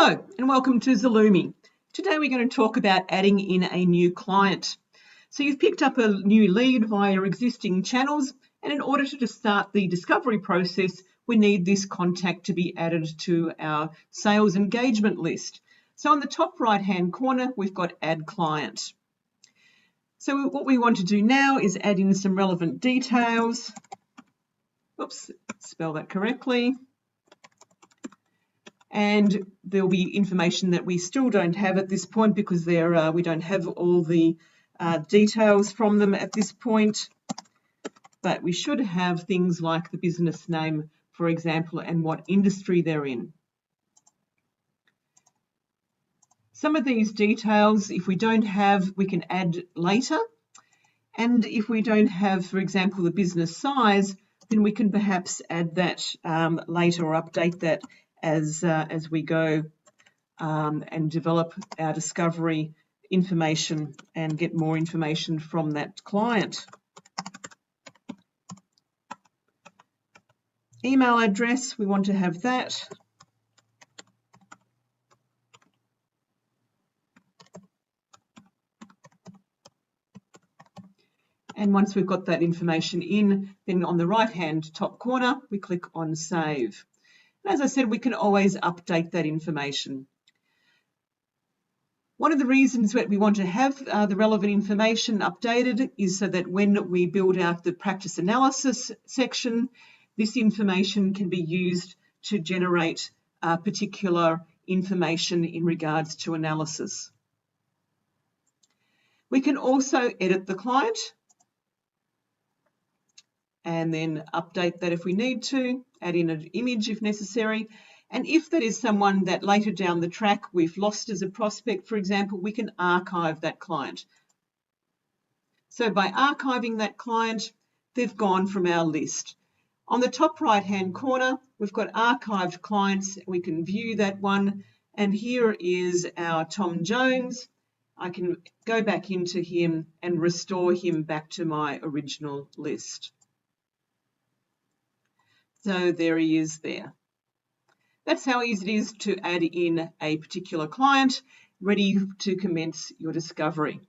Hello and welcome to Zuloomi. Today we're going to talk about adding in a new client. So you've picked up a new lead via existing channels, and in order to start the discovery process, we need this contact to be added to our sales engagement list. So on the top right hand corner, we've got Add Client. So what we want to do now is add in some relevant details. Oops, spell that correctly. And there'll be information that we still don't have at this point because we don't have all the details from them at this point. But we should have things like the business name, for example, and what industry they're in. Some of these details, if we don't have, we can add later. And if we don't have, for example, the business size, then we can perhaps add that later or update that as we go and develop our discovery information and get more information from that client. Email address, we want to have that. And once we've got that information in, then on the right-hand top corner, we click on Save. As I said, we can always update that information. One of the reasons that we want to have the relevant information updated is so that when we build out the practice analysis section, this information can be used to generate particular information in regards to analysis. We can also edit the client and then update that if we need to, add in an image if necessary. And if that is someone that later down the track we've lost as a prospect, for example, we can archive that client. So by archiving that client, they've gone from our list. On the top right-hand corner, we've got archived clients. We can view that one. And here is our Tom Jones. I can go back into him and restore him back to my original list. So there he is there. That's how easy it is to add in a particular client ready to commence your discovery.